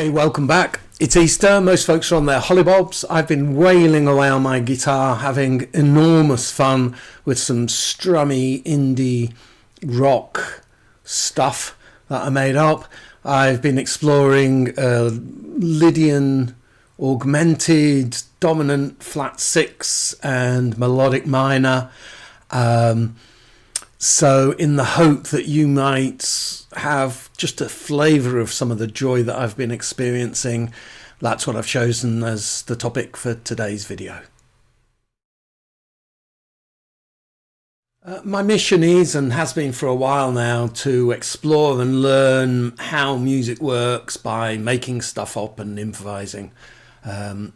Hey, welcome back. It's Easter. Most folks are on their hollybobs. I've been wailing away on my guitar, having enormous fun with some strummy indie rock stuff that I made up. I've been exploring Lydian Augmented, dominant flat 6 and melodic minor. So in the hope that you might have just a flavour of some of the joy that I've been experiencing, that's what I've chosen as the topic for today's video. My mission is, and has been for a while now, to explore and learn how music works by making stuff up and improvising. I'm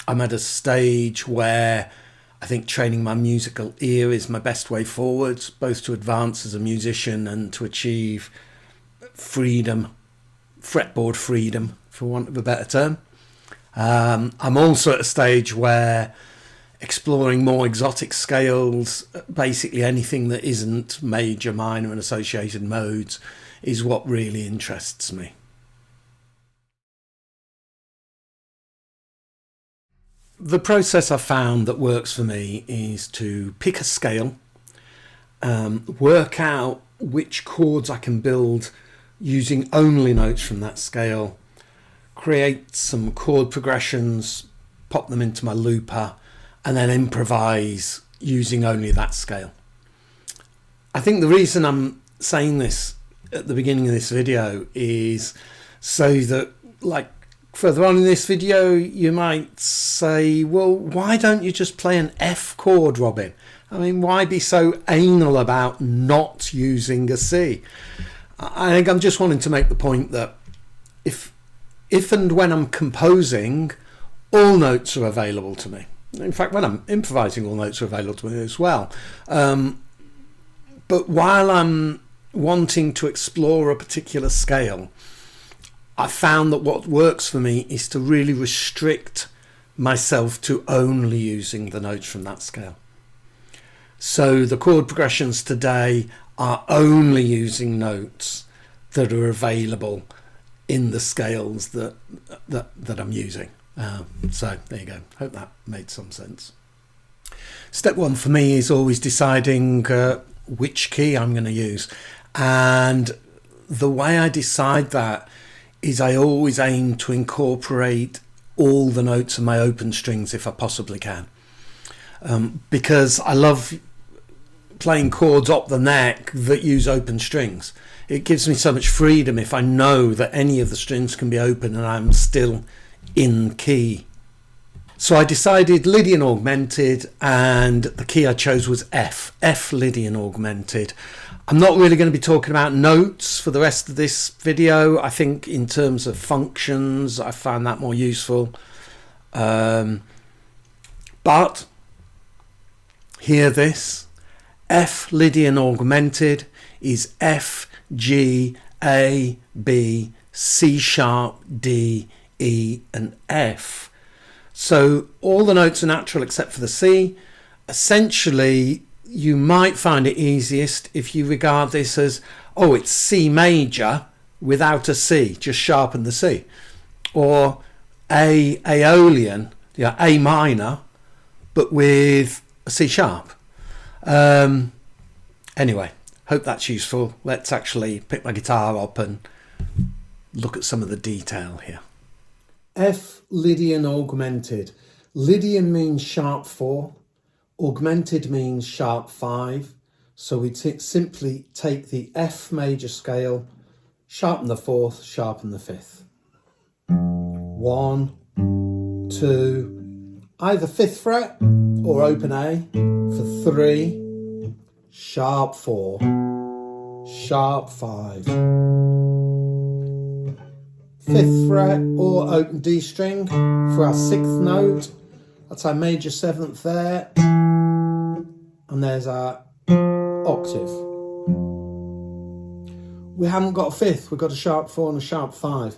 at a stage where I think training my musical ear is my best way forward, both to advance as a musician and to achieve freedom, fretboard freedom, for want of a better term. I'm also at a stage where exploring more exotic scales, basically anything that isn't major, minor and associated modes, is what really interests me. The process I've found that works for me is to pick a scale, work out which chords I can build using only notes from that scale, create some chord progressions, pop them into my looper, and then improvise using only that scale. I think the reason I'm saying this at the beginning of this video is so that, like, further on in this video, you might say, well, why don't you just play an F chord, Robin? I mean, why be so anal about not using a C? I think I'm just wanting to make the point that if and when I'm composing, all notes are available to me. In fact, when I'm improvising, all notes are available to me as well. But while I'm wanting to explore a particular scale, I found that what works for me is to really restrict myself to only using the notes from that scale. So the chord progressions today are only using notes that are available in the scales that I'm using. So there you go. Hope that made some sense. Step one for me is always deciding which key I'm going to use. And the way I decide that is I always aim to incorporate all the notes of my open strings if I possibly can. Because I love playing chords up the neck that use open strings. It gives me so much freedom if I know that any of the strings can be open and I'm still in key. So I decided Lydian Augmented, and the key I chose was F Lydian Augmented. I'm not really going to be talking about notes for the rest of this video. I think in terms of functions, I found that more useful. But hear this. F Lydian Augmented is F, G, A, B, C sharp, D, E and F. So all the notes are natural except for the C. Essentially, you might find it easiest if you regard this as, oh, it's C major without a C, just sharpen the C. Or Aeolian, yeah, A minor, but with a C sharp. Anyway, hope that's useful. Let's actually pick my guitar up and look at some of the detail here. F Lydian Augmented. Lydian means sharp 4. Augmented means sharp 5. So we simply take the F major scale, sharpen the 4th, sharpen the 5th. 1, 2, either 5th fret or open A for 3, sharp 4, sharp 5. 5th fret or open D string for our 6th note. That's our major 7th there. And there's our octave. We haven't got a 5th, we've got a sharp 4 and a sharp 5.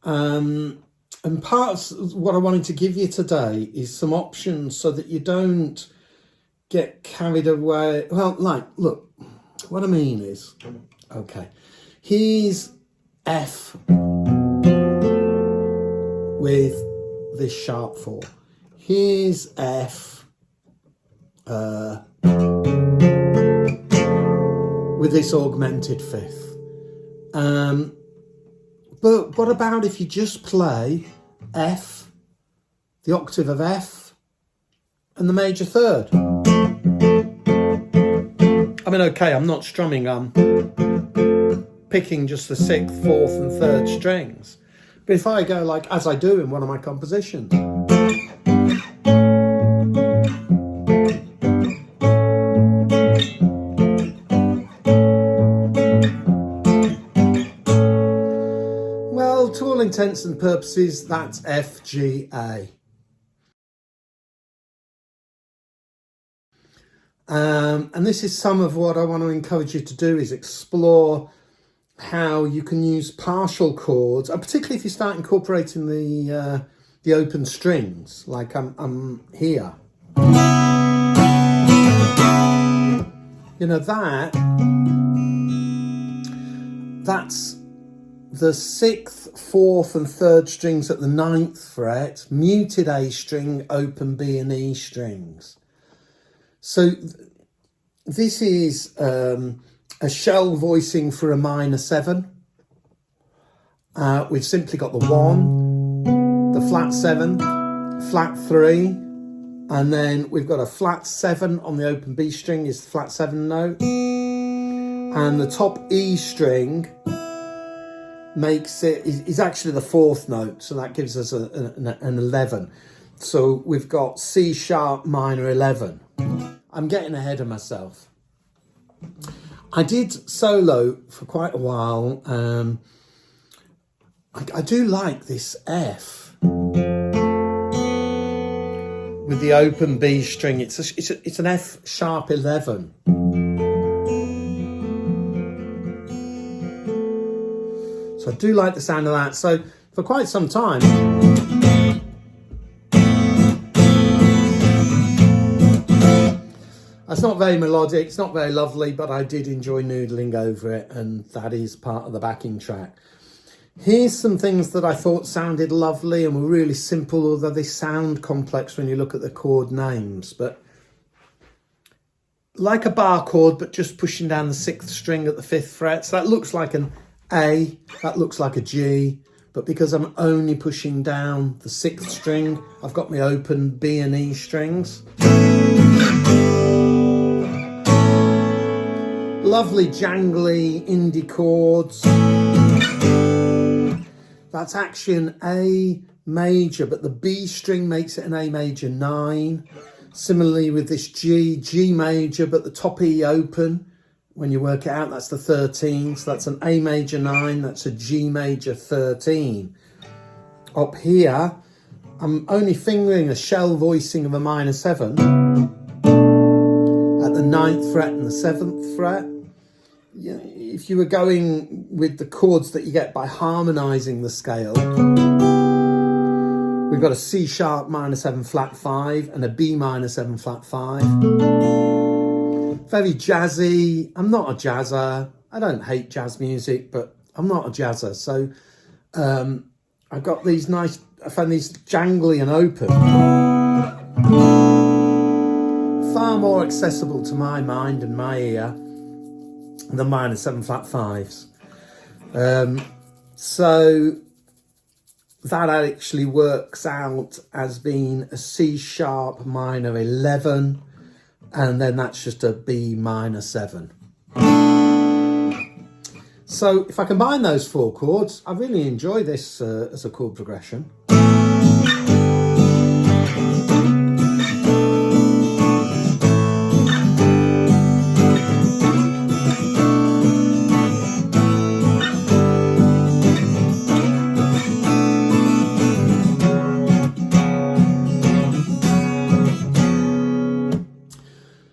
And part of what I wanted to give you today is some options so that you don't get carried away. Well, like, look, what I mean is, okay, here's F with this sharp 4. Here's F with this augmented 5th. But what about if you just play F, the octave of F, and the major 3rd? I mean, okay, I'm not strumming, I'm picking just the 6th, 4th and 3rd strings. But if I go like, as I do in one of my compositions, well, to all intents and purposes, that's F, G, A. And this is some of what I want to encourage you to do, is explore how you can use partial chords, particularly if you start incorporating the open strings, like I'm here. You know, that's the 6th, 4th and 3rd strings at the 9th fret, muted A string, open B and E strings. So this is a shell voicing for a minor 7. We've simply got the 1, the flat 7, flat 3, and then we've got a flat 7 on the open B string, is the flat 7 note, and the top E string makes it is actually the 4th note, so that gives us an 11. So we've got C sharp minor 11. I'm getting ahead of myself. I did solo for quite a while. I do like this F with the open B string. It's an F sharp 11. So I do like the sound of that. So for quite some time, it's not very melodic, it's not very lovely, but I did enjoy noodling over it, and that is part of the backing track. Here's some things that I thought sounded lovely and were really simple, although they sound complex when you look at the chord names. But like a bar chord, but just pushing down the 6th string at the 5th fret. So that looks like an A, that looks like a G, but because I'm only pushing down the 6th string, I've got my open B and E strings. Lovely jangly indie chords. That's actually an A major, but the B string makes it an A major 9. Similarly with this G major, but the top E open. When you work it out, that's the 13. So that's an A major 9, that's a G major 13. Up here, I'm only fingering a shell voicing of a minor 7 at the 9th fret and the 7th fret. If you were going with the chords that you get by harmonizing the scale, we've got a C sharp minor 7 flat 5 and a B minor 7 flat 5. Very jazzy. I'm not a jazzer. I don't hate jazz music, but I'm not a jazzer. So I've got these nice, I found these jangly and open, far more accessible to my mind and my ear the minor 7 flat 5s. So that actually works out as being a C sharp minor 11, and then that's just a B minor 7. So if I combine those 4 chords, I really enjoy this as a chord progression.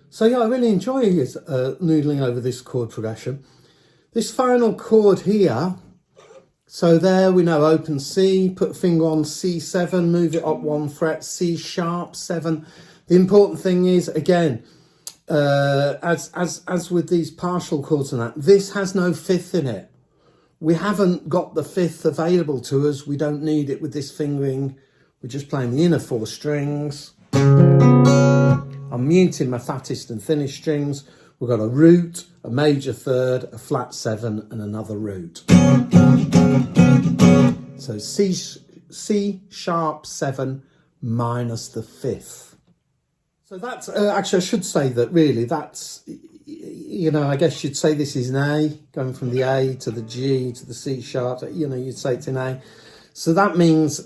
So yeah, I really enjoy noodling over this chord progression. This final chord here, so there we know open C, put a finger on C7, move it up 1 fret, C sharp 7. The important thing is, again, as with these partial chords and that, this has no 5th in it. we haven't got the fifth available to us. We don't need it with this fingering. We're just playing the inner four strings. I'm muting my fattest and thinnest strings. We've got a root, a major third, a flat seven, and another root. So C sharp 7 minus the fifth. So that's, actually I should say that really that's, you know, I guess you'd say this is an A, going from the A to the G to the C sharp, you know, you'd say it's an A. So that means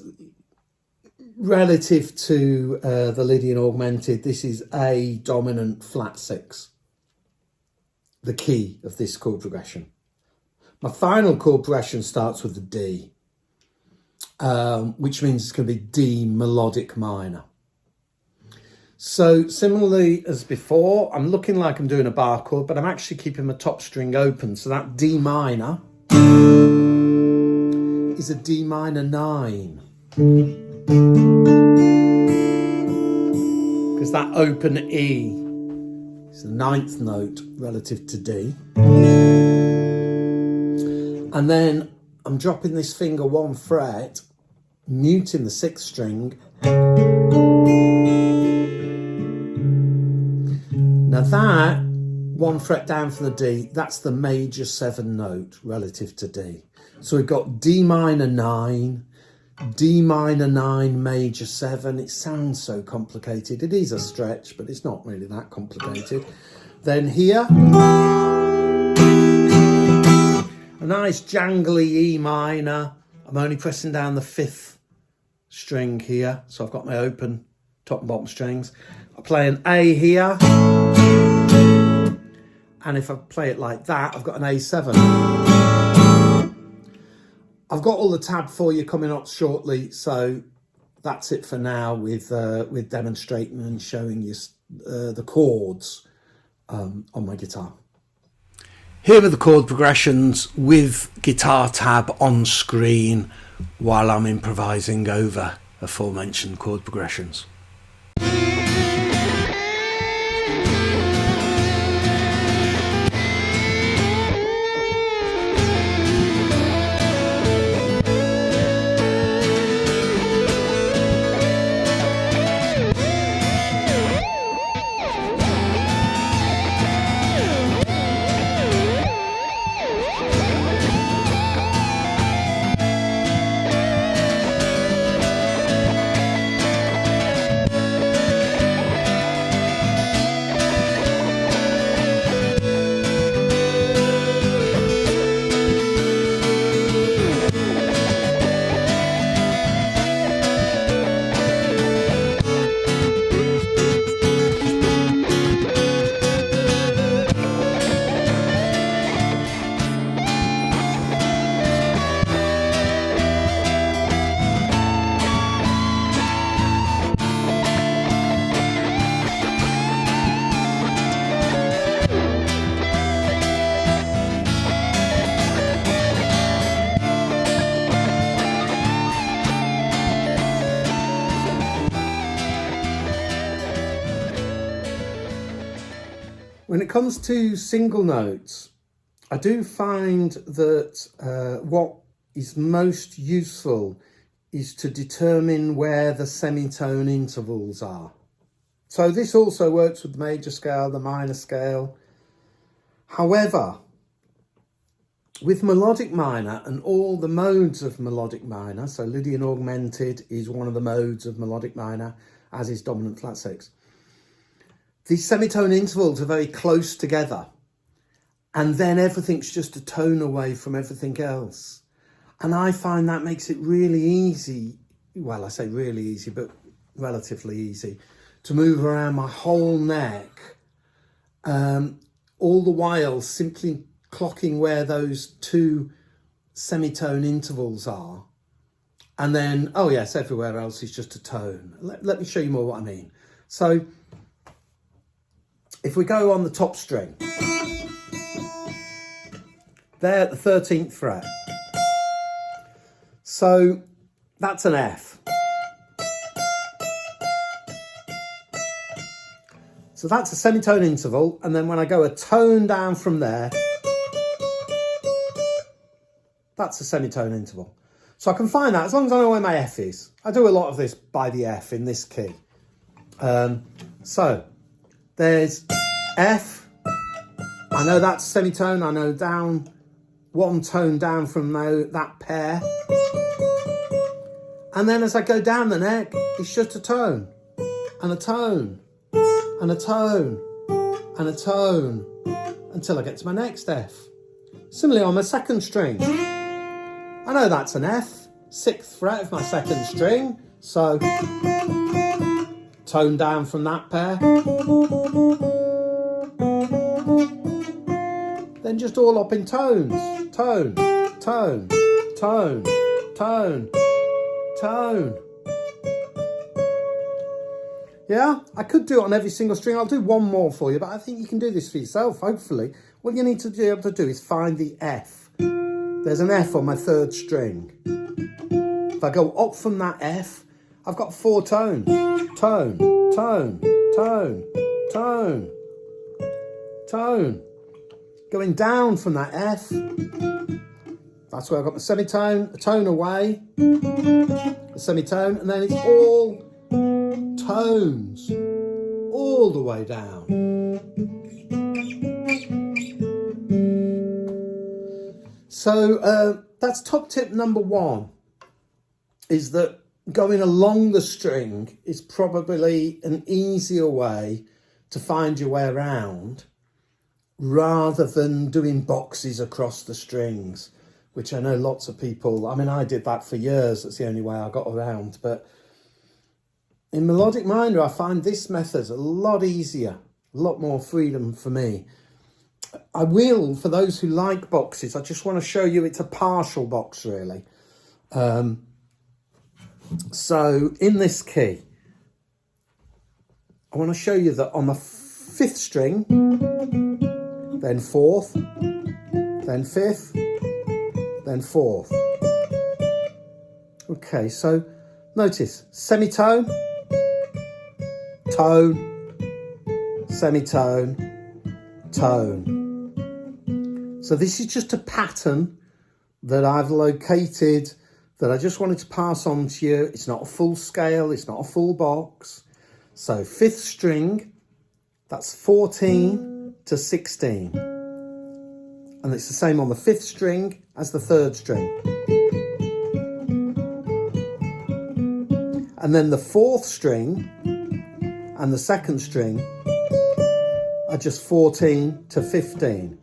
relative to the Lydian Augmented, this is A dominant flat 6, the key of this chord progression. My final chord progression starts with the D, which means it's going to be D melodic minor. So similarly as before, I'm looking like I'm doing a bar chord, but I'm actually keeping my top string open. So that D minor is a D minor 9. Because that open E is the 9th note relative to D. And then I'm dropping this finger 1 fret, muting the 6th string. Now that 1 fret down from the D, that's the major 7 note relative to D. So we've got D minor 9, D minor 9, major 7. It sounds so complicated. It is a stretch, but it's not really that complicated. Then here, a nice jangly E minor. I'm only pressing down the 5th string here. So I've got my open top and bottom strings. I play an A here. And if I play it like that, I've got an A7. I've got all the tab for you coming up shortly. So that's it for now with demonstrating and showing you the chords on my guitar. Here are the chord progressions with guitar tab on screen while I'm improvising over aforementioned chord progressions. When it comes to single notes, I do find that what is most useful is to determine where the semitone intervals are. So this also works with the major scale, the minor scale. However, with melodic minor and all the modes of melodic minor, so Lydian Augmented is one of the modes of melodic minor, as is dominant flat 6. These semitone intervals are very close together, and then everything's just a tone away from everything else. And I find that makes it really easy, well, I say really easy, but relatively easy, to move around my whole neck, all the while simply clocking where those 2 semitone intervals are. And then, oh yes, everywhere else is just a tone. Let me show you more what I mean. So, if we go on the top string, there at the 13th fret. So that's an F. So that's a semitone interval, and then when I go a tone down from there, That's a semitone interval. So I can find that as long as I know where my F is. I do a lot of this by the F in this key. So there's F. I know that's semitone. I know down, one tone down from that pair. And then as I go down the neck, it's just a tone, and a tone, and a tone, and a tone, until I get to my next F. Similarly on my second string, I know that's an F, 6th fret of my second string, so tone down from that pair. Then just all up in tones, tone, tone, tone, tone, tone. Yeah, I could do it on every single string. I'll do one more for you, but I think you can do this for yourself, hopefully. What you need to be able to do is find the F. There's an F on my 3rd string. If I go up from that F, I've got 4 tones. Tone, tone, tone, tone, tone. Going down from that F, that's where I've got the semitone, a tone away, the semitone, and then it's all tones, all the way down. So that's top tip number 1, is that going along the string is probably an easier way to find your way around, rather than doing boxes across the strings, which I know lots of people, I mean, I did that for years. That's the only way I got around. But in melodic minor, I find this method a lot easier, a lot more freedom for me. I will, for those who like boxes, I just want to show you it's a partial box, really. So in this key, I want to show you that on the 5th string, then 4th, then 5th, then 4th. Okay, so notice semitone, tone, semitone, tone. So this is just a pattern that I've located that I just wanted to pass on to you. It's not a full scale, it's not a full box. So 5th string, that's 14 to 16. And it's the same on the 5th string as the 3rd string. And then the 4th string and the 2nd string are just 14 to 15.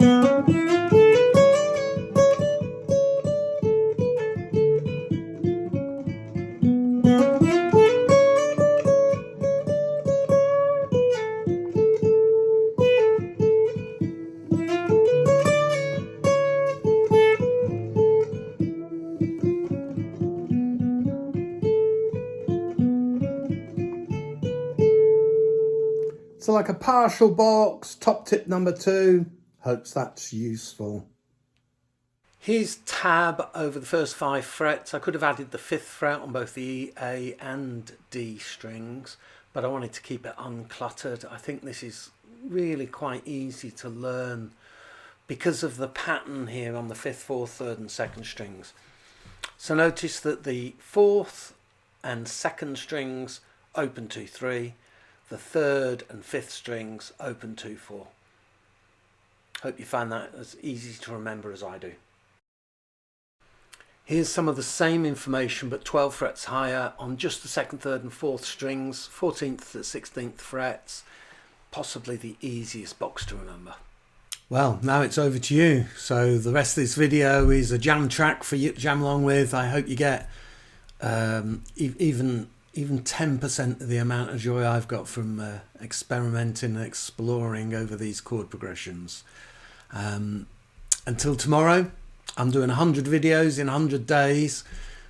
So like a partial box, top tip number 2, hopes that's useful. Here's tab over the first 5 frets. I could have added the 5th fret on both the E, A and D strings, but I wanted to keep it uncluttered. I think this is really quite easy to learn because of the pattern here on the 5th, 4th, 3rd and 2nd strings. So notice that the 4th and 2nd strings open 2-3, the 3rd and 5th strings open 2-4. Hope you find that as easy to remember as I do. Here's some of the same information but 12 frets higher on just the 2nd, 3rd and 4th strings, 14th to 16th frets, possibly the easiest box to remember. Well, now it's over to you. So the rest of this video is a jam track for you to jam along with. I hope you get even 10% of the amount of joy I've got from experimenting and exploring over these chord progressions. Until tomorrow, I'm doing 100 videos in 100 days.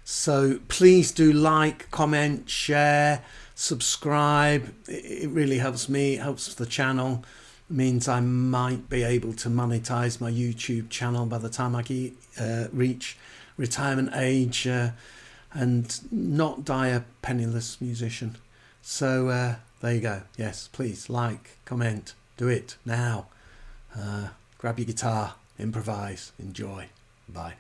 So please do like, comment, share, subscribe. It really helps me, it helps the channel. It means I might be able to monetize my YouTube channel by the time I reach retirement age. And not die a penniless musician. So there you go. Yes, please like, comment, do it now. Grab your guitar, improvise, enjoy. Bye.